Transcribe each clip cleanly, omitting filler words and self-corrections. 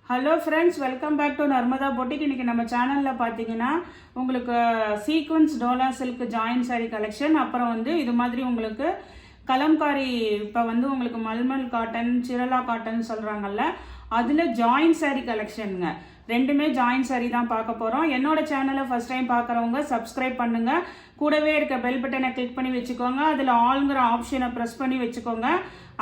Hello friends, welcome back to Narmada boutique. இன்றைக்கி நம்ம சேனலில் பார்த்தீங்கன்னா உங்களுக்கு sequence Dola silk join sari collection, அப்புறம் வந்து இது மாதிரி உங்களுக்கு கலம்காரி, இப்போ வந்து உங்களுக்கு மல்மல் காட்டன், சிரலா காட்டன் சொல்கிறாங்கல்ல, அதில் ஜாயின் சாரீ கலெக்ஷனுங்க. ரெண்டுமே ஜாயின் சாரீ தான் பார்க்க போகிறோம். என்னோட சேனலை ஃபஸ்ட் டைம் பார்க்குறவங்க சப்ஸ்கிரைப் பண்ணுங்கள். கூடவே இருக்க பெல் பட்டனை கிளிக் பண்ணி வச்சுக்கோங்க. அதில் ஆல்ங்கிற ஆப்ஷனை ப்ரெஸ் பண்ணி வச்சுக்கோங்க.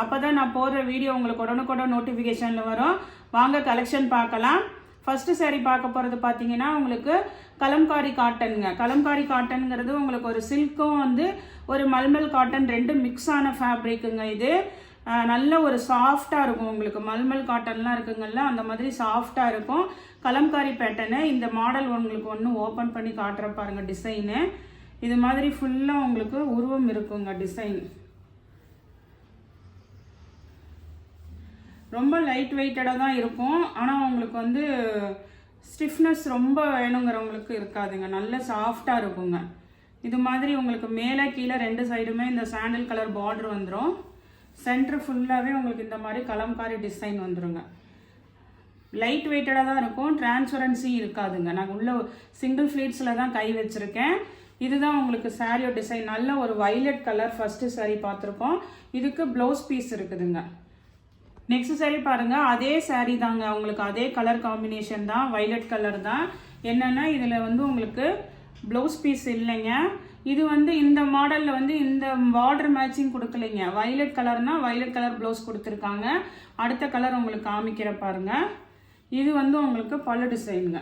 அப்போ தான் நான் போடுற வீடியோ உங்களுக்கு உடனுக்குடன் நோட்டிஃபிகேஷனில் வரும். வாங்க கலெக்ஷன் பார்க்கலாம். ஃபஸ்ட்டு சாரீ பார்க்க போகிறது பார்த்தீங்கன்னா உங்களுக்கு கலம்காரி காட்டனுங்க. கலம்காரி காட்டனுங்கிறது உங்களுக்கு ஒரு சில்க்கும் வந்து ஒரு மல்மல் காட்டன் ரெண்டும் மிக்ஸ் ஆன ஃபேப்ரிக்குங்க. இது நல்ல ஒரு சாஃப்டாக இருக்கும். உங்களுக்கு மல்மல் காட்டன்லாம் இருக்குங்கல்ல, அந்த மாதிரி சாஃப்டாக இருக்கும். கலம்காரி பேட்டர்னு இந்த மாடல் உங்களுக்கு ஒன்று ஓப்பன் பண்ணி காட்டுற பாருங்க. டிசைனு இது மாதிரி ஃபுல்லாக உங்களுக்கு உருவம் இருக்குங்க. டிசைன் ரொம்ப லைட் வெயிட்டடாக தான் இருக்கும். ஆனால் உங்களுக்கு வந்து ஸ்டிஃப்னஸ் ரொம்ப வேணுங்கிறவங்களுக்கு இருக்காதுங்க. நல்ல சாஃப்டாக இருக்குங்க. இது மாதிரி உங்களுக்கு மேலே கீழே ரெண்டு சைடுமே இந்த சாண்டில் கலர் பார்டர் வந்துடும். சென்டர் ஃபுல்லாகவே உங்களுக்கு இந்த மாதிரி கலம்காரி டிசைன் வந்துடுங்க. லைட் வெயிட்டடாக தான் இருக்கும். டிரான்ஸ்பரன்சி இருக்காதுங்க. நான் உள்ள சிங்கிள் ஃப்ளீட்ஸில் தான் கை வச்சுருக்கேன். இதுதான் உங்களுக்கு சாரியோட டிசைன். நல்ல ஒரு வைலட் கலர் ஃபஸ்ட்டு சாரீ பார்த்துருக்கோம். இதுக்கு ப்ளவுஸ் பீஸ் இருக்குதுங்க. நெக்ஸ்ட் சாரீ பாருங்கள், அதே சாரீ தாங்க. உங்களுக்கு அதே கலர் காம்பினேஷன் தான், வைலட் கலர் தான். என்னென்னா இதில் வந்து உங்களுக்கு ப்ளவுஸ் பீஸ் இல்லைங்க. இது வந்து இந்த மாடலில் வந்து இந்த பார்டர் மேட்சிங் கொடுக்கலைங்க. வைலட் கலர்னால் வைலட் கலர் ப்ளவுஸ் கொடுத்துருக்காங்க. அடுத்த கலர் உங்களுக்கு காமிக்கிற பாருங்கள். இது வந்து உங்களுக்கு பல்லு டிசைனுங்க.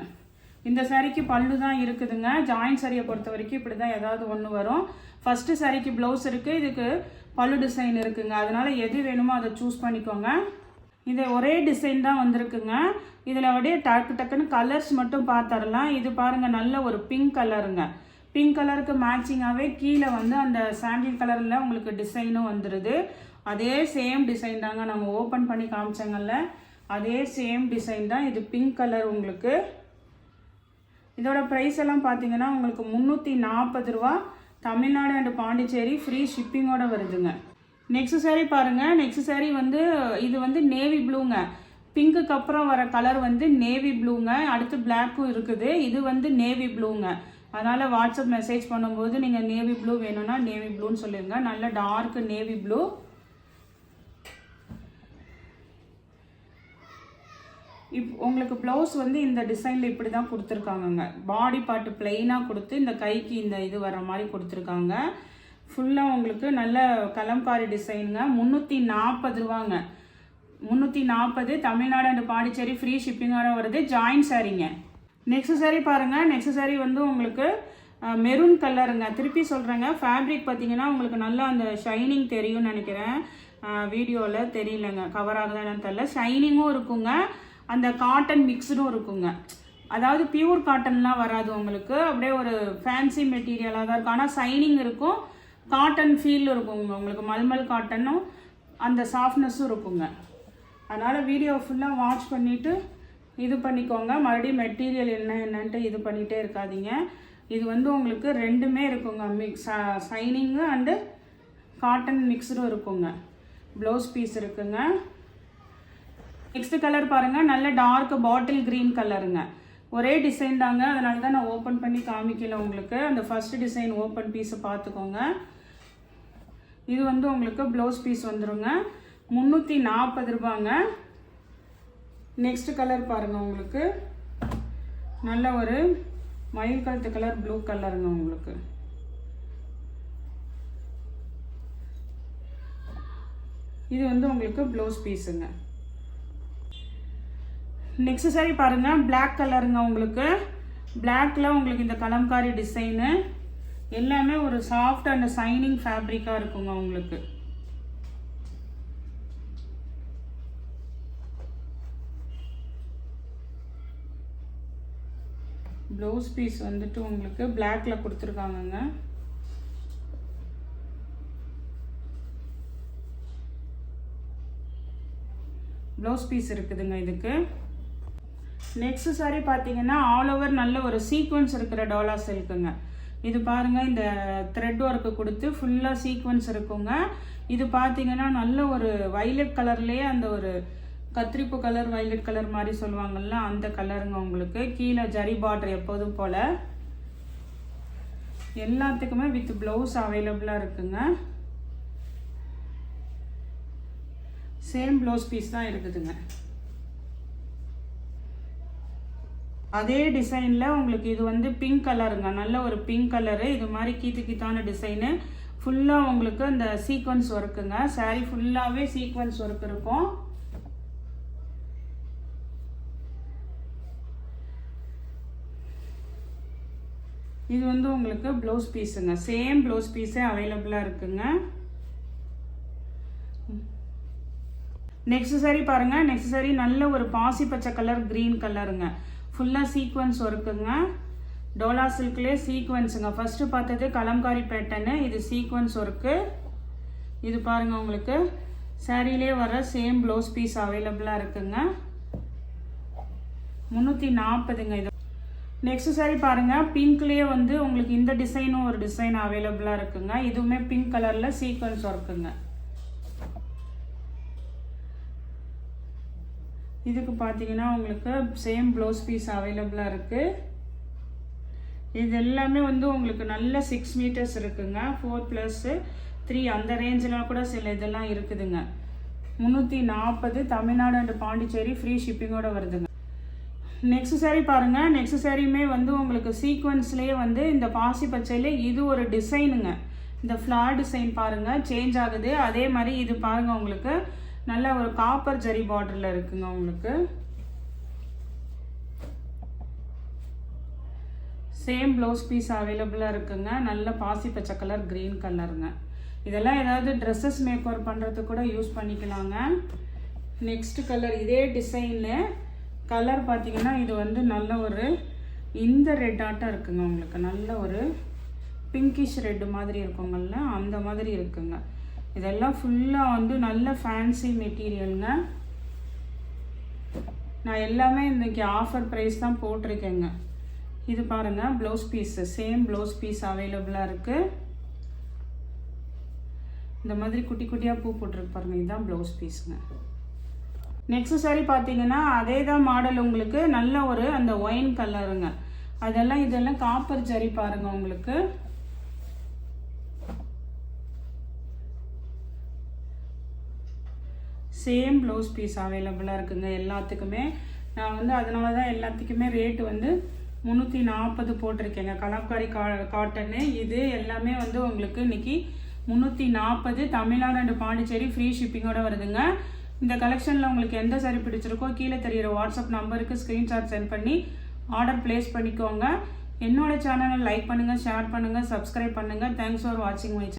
இந்த சாரீக்கு பல்லு தான் இருக்குதுங்க. ஜாயின் சாரியை பொறுத்த வரைக்கும் இப்படி தான் ஏதாவது ஒன்று வரும். ஃபஸ்ட்டு சாரீக்கு ப்ளவுஸ் இருக்குது, இதுக்கு பல்லு டிசைன் இருக்குங்க. அதனால் எது வேணுமோ அதை சூஸ் பண்ணிக்கோங்க. இது ஒரே டிசைன் தான் வந்திருக்குங்க. இதில் அப்படியே டக்குன்னு கலர்ஸ் மட்டும் பார்த்துடலாம். இது பாருங்கள், நல்ல ஒரு பிங்க் கலருங்க. பிங்க் கலருக்கு மேட்சிங்காகவே கீழே வந்து அந்த சாண்டில் கலரில் உங்களுக்கு டிசைனும் வந்துடுது. அதே சேம் டிசைன் தாங்க நம்ம ஓப்பன் பண்ணி காமிச்சாங்கல்ல, அதே சேம் டிசைன் தான். இது பிங்க் கலர். உங்களுக்கு இதோட ப்ரைஸ் எல்லாம் பார்த்தீங்கன்னா உங்களுக்கு 340 ரூபா. தமிழ்நாடு அண்ட் பாண்டிச்சேரி ஃப்ரீ ஷிப்பிங்கோட வருதுங்க. நெக்ஸ்ட் சாரீ பாருங்கள். நெக்ஸ்ட் சாரீ வந்து இது வந்து நேவி ப்ளூங்க. பிங்க்குக்கு அப்புறம் வர கலர் வந்து நேவி ப்ளூங்க. அடுத்து பிளாக்கும் இருக்குது. இது வந்து நேவி ப்ளூங்க. அதனால் வாட்ஸ்அப் மெசேஜ் பண்ணும்போது நீங்கள் நேவி ப்ளூ வேணும்னா நேவி ப்ளூன்னு சொல்லிடுங்க. நல்ல டார்க் நேவி ப்ளூ. உங்களுக்கு ப்ளவுஸ் வந்து இந்த டிசைனில் இப்படி தான் கொடுத்துருக்காங்கங்க. பாடி பார்ட்டு பிளெயினாக கொடுத்து இந்த கைக்கு இந்த இது வர மாதிரி கொடுத்துருக்காங்க. ஃபுல்லாக உங்களுக்கு நல்ல கலம்காரி டிசைனுங்க. 340 ரூபாங்க. 340 தமிழ்நாடு அண்ட் பாண்டிச்சேரி ஃப்ரீ ஷிப்பிங்கோட வருது. ஜாயின் சாரீங்க. நெக்ஸ்ட் சாரீ பாருங்கள். நெக்ஸ்ட் சாரீ வந்து உங்களுக்கு மெரூன் கலருங்க. திருப்பி சொல்கிறேங்க, ஃபேப்ரிக் பார்த்தீங்கன்னா உங்களுக்கு நல்லா அந்த ஷைனிங் தெரியும்னு நினைக்கிறேன். வீடியோவில் தெரியலங்க, கவர் ஆகுதான்னு தெரியல. ஷைனிங்கும் இருக்குங்க, அந்த காட்டன் மிக்ஸ்டும் இருக்குங்க. அதாவது பியூர் காட்டன்லாம் வராது உங்களுக்கு. அப்படியே ஒரு ஃபேன்சி மெட்டீரியலாக தான் இருக்கும். ஆனால் ஷைனிங் இருக்கும், காட்டன் ஃபீல் இருக்குங்க. உங்களுக்கு மல்மல் காட்டனும் அந்த சாஃப்ட்னஸும் இருக்குங்க. அதனால் வீடியோ ஃபுல்லாக வாட்ச் பண்ணிவிட்டு இது பண்ணிக்கோங்க. மறுபடியும் மெட்டீரியல் என்னன்ட்டு இது பண்ணிகிட்டே இருக்காதீங்க. இது வந்து உங்களுக்கு ரெண்டுமே இருக்குங்க. ஷைனிங்கு அண்டு காட்டன் மிக்ஸ்டும் இருக்குங்க. ப்ளவுஸ் பீஸ் இருக்குங்க. நெக்ஸ்ட் கலர் பாருங்கள், நல்ல டார்க் பாட்டில் க்ரீன் கலருங்க. ஒரே டிசைன் தாங்க, அதனால தான் நான் ஓப்பன் பண்ணி காமிக்கல உங்களுக்கு. அந்த ஃபர்ஸ்ட் டிசைன் ஓப்பன் பீஸை பார்த்துக்கோங்க. இது வந்து உங்களுக்கு ப்ளவுஸ் பீஸ் வந்துடுங்க. 340 ரூபாங்க. நெக்ஸ்ட் கலர் பாருங்கள், உங்களுக்கு நல்ல ஒரு மயில் கழுத்து கலர் ப்ளூ கலருங்க. உங்களுக்கு இது வந்து உங்களுக்கு ப்ளவுஸ் பீஸுங்க. நெக்ஸ்ட் சாரீ பாருங்கள், பிளாக் கலருங்க. உங்களுக்கு பிளாக்ல உங்களுக்கு இந்த கலம்காரி டிசைனு எல்லாமே ஒரு சாஃப்ட் அண்ட் ஷைனிங் ஃபேப்ரிக்காக இருக்குங்க. உங்களுக்கு ப்ளவுஸ் பீஸ் வந்துட்டு உங்களுக்கு பிளாக்ல கொடுத்துருக்காங்கங்க. ப்ளவுஸ் பீஸ் இருக்குதுங்க இதுக்கு. நெக்ஸ்ட் சாரீ பார்த்தீங்கன்னா ஆல் ஓவர் நல்ல ஒரு சீக்வன்ஸ் இருக்கிற டோலா சில்க்குங்க. இது பாருங்கள், இந்த த்ரெட் ஒர்க்கு கொடுத்து ஃபுல்லாக சீக்வன்ஸ் இருக்குங்க. இது பார்த்தீங்கன்னா நல்ல ஒரு வைலட் கலர்லேயே அந்த ஒரு கத்திரிப்பு கலர் வயலட் கலர் மாதிரி சொல்லுவாங்கல்ல அந்த கலருங்க உங்களுக்கு. கீழே ஜரி பார்டர் எப்போதும் போல். எல்லாத்துக்குமே வித் ப்ளவுஸ் அவைலபிளாக இருக்குங்க. சேம் ப்ளவுஸ் பீஸ் தான் இருக்குதுங்க. அதே டிசைனில் உங்களுக்கு இது வந்து பிங்க் கலருங்க. நல்ல ஒரு பிங்க் கலரு. இது மாதிரி கீத்தான டிசைனு. ஃபுல்லாக உங்களுக்கு இந்த சீக்வன்ஸ் ஒர்க்குங்க. சாரீ ஃபுல்லாகவே சீக்வன்ஸ் ஒர்க் இருக்கும். இது வந்து உங்களுக்கு ப்ளவுஸ் பீஸுங்க. சேம் ப்ளவுஸ் பீஸே அவைலபிளாக இருக்குங்க. நெக்ஸ்ட் சாரி பாருங்க. நெக்ஸ்ட் சாரி நல்ல ஒரு பாசி பச்சை கலர் கிரீன் கலருங்க. ஃபுல்லாக சீக்வன்ஸ் ஒர்க்குங்க. டோலா சில்க்லேயே சீக்வன்ஸுங்க. ஃபர்ஸ்ட் பார்த்தது கலம்காரி பேட்டர்னு. இது சீக்வன்ஸ் ஒர்க்கு. இது பாருங்க உங்களுக்கு சாரிலே வர சேம் ப்ளவுஸ் பீஸ் அவைலபிளாக இருக்குங்க. 340ங்க இது. நெக்ஸ்ட் சாரி பாருங்க. பிங்க்லேயே வந்து உங்களுக்கு இந்த டிசைனும் ஒரு டிசைன் அவைலபிளாக இருக்குங்க. இதுவுமே பிங்க் கலரில் சீக்வன்ஸ் ஒர்க்குங்க. இதுக்கு பார்த்தீங்கன்னா உங்களுக்கு சேம் ப்ளவுஸ் பீஸ் அவைலபிளாக இருக்குது. இது எல்லாமே வந்து உங்களுக்கு நல்ல 6 மீட்டர்ஸ் இருக்குங்க. 4+3 அந்த ரேஞ்செலாம் கூட சில இதெல்லாம் இருக்குதுங்க. 340 தமிழ்நாடு அண்ட் பாண்டிச்சேரி ஃப்ரீ ஷிப்பிங்கோட வருதுங்க. நெக்ஸ்ட் சாரீ பாருங்கள். நெக்ஸ்ட் சாரியுமே வந்து உங்களுக்கு சீக்வன்ஸ்லேயே வந்து இந்த பாசி பச்சையிலே இது ஒரு டிசைனுங்க. இந்த ஃப்ளார் டிசைன் பாருங்கள் சேஞ்ச் ஆகுது. அதே மாதிரி இது பாருங்கள் உங்களுக்கு நல்ல ஒரு காப்பர் ஜரி பார்டரில் இருக்குங்க. உங்களுக்கு சேம் ப்ளவுஸ் பீஸ் அவைலபிளாக இருக்குங்க. நல்ல பாசி பச்சை கலர் க்ரீன் கலருங்க. இதெல்லாம் ஏதாவது ட்ரெஸ்ஸஸ் மேக் ஓவர் பண்ணுறதுக்கு கூட யூஸ் பண்ணிக்கலாங்க. நெக்ஸ்ட் கலர் இதே டிசைனு கலர் பார்த்தீங்கன்னா இது வந்து நல்ல ஒரு இந்த ரெட் ஆட்டம் இருக்குங்க. உங்களுக்கு நல்ல ஒரு பிங்கிஷ் ரெட் மாதிரி இருக்குங்கள்ல அந்த மாதிரி இருக்குங்க. இதெல்லாம் ஃபுல்லாக வந்து நல்ல ஃபேன்சி மெட்டீரியலுங்க. நான் எல்லாமே இன்றைக்கி ஆஃபர் ப்ரைஸ் தான் போட்டிருக்கேங்க. இது பாருங்கள் blouse piece same blouse piece அவைலபிளாக இருக்குது. இந்த மாதிரி குட்டி குட்டியாக பூ போட்டிருக்கு பாருங்கள். இதுதான் ப்ளவுஸ் பீஸுங்க. நெக்ஸ்ட் சாரி பார்த்தீங்கன்னா அதே தான் மாடல் உங்களுக்கு நல்ல ஒரு அந்த ஒயின் கலருங்க. இதெல்லாம் காப்பர் ஜரி பாருங்கள் உங்களுக்கு. சேம் ப்ளவுஸ் பீஸ் அவைலபிளாக இருக்குங்க எல்லாத்துக்குமே. நான் வந்து அதனால தான் எல்லாத்துக்குமே ரேட்டு வந்து 340 போட்டிருக்கேங்க. கலம்காரி காட்டனு இது எல்லாமே வந்து உங்களுக்கு இன்னைக்கு 340 தமிழ்நாடு அண்ட் பாண்டிச்சேரி ஃப்ரீ ஷிப்பிங்கோட வருதுங்க. இந்த கலெக்ஷனில் உங்களுக்கு எந்த சாரி பிடிச்சிருக்கோ கீழே தெரிகிற வாட்ஸ்அப் நம்பருக்கு ஸ்க்ரீன்ஷாட் சென்ட் பண்ணி ஆர்டர் ப்ளேஸ் பண்ணிக்கோங்க. என்னோட சேனலை லைக் பண்ணுங்கள், ஷேர் பண்ணுங்கள், சப்ஸ்கிரைப் பண்ணுங்கள். தேங்க்ஸ் ஃபார் வாட்சிங் மை சேனல்.